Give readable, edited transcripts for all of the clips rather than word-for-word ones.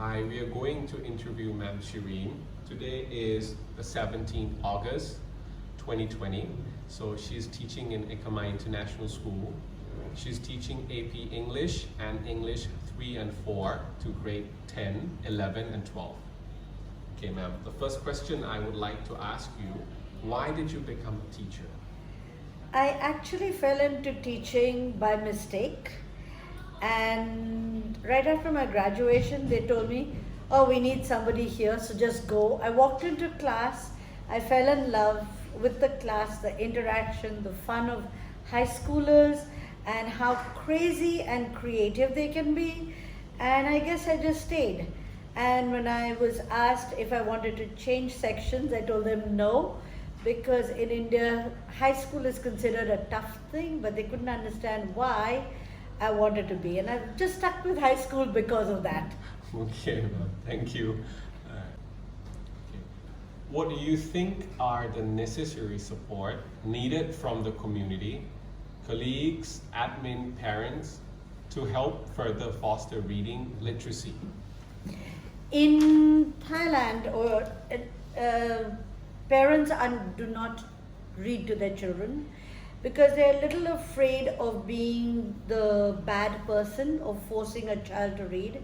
Hi, we are going to interview Ma'am Shireen. Today is the 17th August 2020. So she's teaching in Ekama International School. She's teaching AP English and English 3 and 4 to grade 10, 11 and 12. Okay ma'am, the first question I would like to ask you, why did you become a teacher? I actually fell into teaching by mistake, and right after my graduation they told me, oh, we need somebody here, so just go. I walked into class, I fell in love with the class, the interaction, the fun of high schoolers and how crazy and creative they can be, and I guess I just stayed. And when I was asked if I wanted to change sections, I told them no, because in India, high school is considered a tough thing, but they couldn't understand why I wanted to be. And I've just stuck with high school because of that. Okay, ma'am. Thank you. Okay. What do you think are the necessary support needed from the community, colleagues, admin, parents, to help further foster reading literacy? In Thailand, parents do not read to their children because they're a little afraid of being the bad person, of forcing a child to read.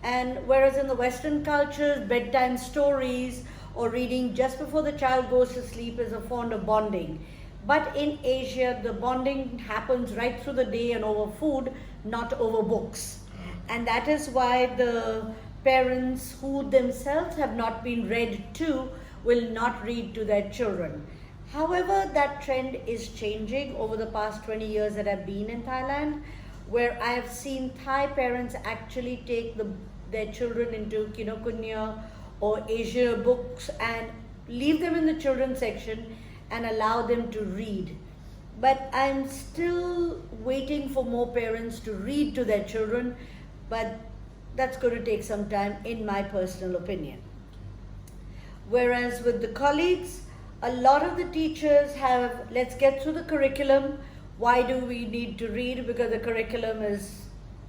And whereas in the Western cultures, bedtime stories or reading just before the child goes to sleep is a form of bonding. But in Asia, the bonding happens right through the day and over food, not over books. And that is why the parents who themselves have not been read to will not read to their children. However, that trend is changing over the past 20 years that I've been in Thailand, where I have seen Thai parents actually take their children into Kinokuniya or Asia books and leave them in the children's section and allow them to read. But I'm still waiting for more parents to read to their children, but that's going to take some time, in my personal opinion. Whereas with the colleagues, a lot of the teachers have, let's get through the curriculum. Why do we need to read? Because the curriculum is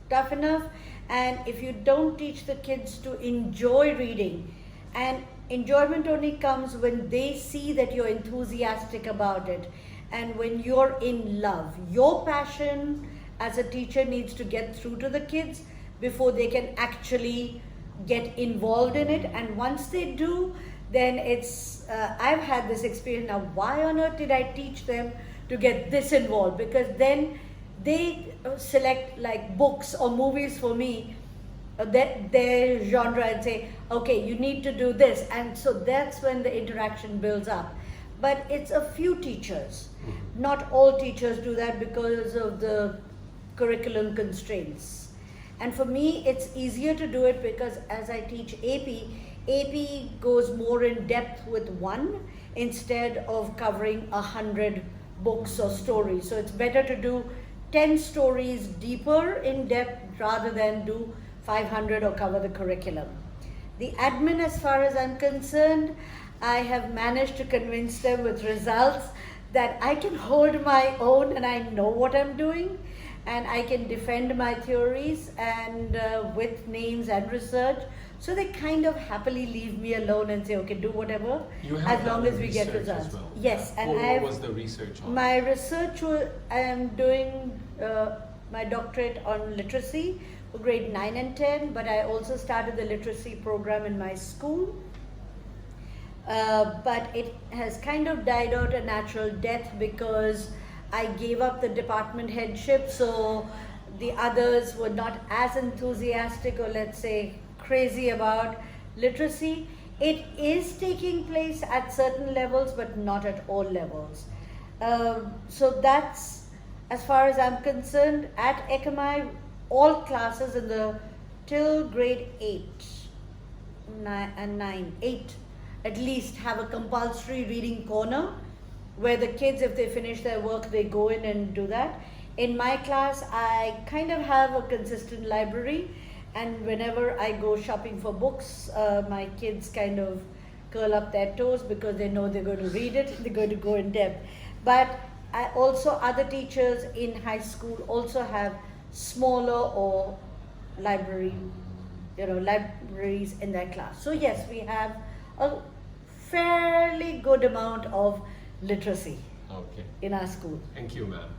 tough enough. And if you don't teach the kids to enjoy reading, and enjoyment only comes when they see that you're enthusiastic about it and when you're in love. Your passion as a teacher needs to get through to the kids before they can actually get involved in it. And once they do, then it's, I've had this experience now, why on earth did I teach them to get this involved? Because then they select like books or movies for me, their genre, and say, okay, you need to do this. And so that's when the interaction builds up. But it's a few teachers. Not all teachers do that because of the curriculum constraints. And for me, it's easier to do it because as I teach AP goes more in depth with one instead of covering 100 books or stories. So it's better to do 10 stories deeper in depth rather than do 500 or cover the curriculum. The admin, as far as I'm concerned, I have managed to convince them with results that I can hold my own and I know what I'm doing. And I can defend my theories and with names and research. So they kind of happily leave me alone and say, okay, do whatever, as long as we get results. As well. Yes. Yeah. And what was the research on? My research, I am doing my doctorate on literacy for grade 9 and 10, but I also started the literacy program in my school. But it has kind of died out a natural death because I gave up the department headship, so the others were not as enthusiastic or, let's say, crazy about literacy. It is taking place at certain levels, but not at all levels. So that's, as far as I'm concerned, at Ekama, all classes in the till grade 8 and 9, 8 at least, have a compulsory reading corner where the kids, if they finish their work, they go in and do that. In my class, I kind of have a consistent library, and whenever I go shopping for books, my kids kind of curl up their toes because they know they're going to read it, they're going to go in depth. But other teachers in high school also have smaller or library libraries in their class. So yes, we have a fairly good amount of literacy Okay. in our school. Thank you, ma'am.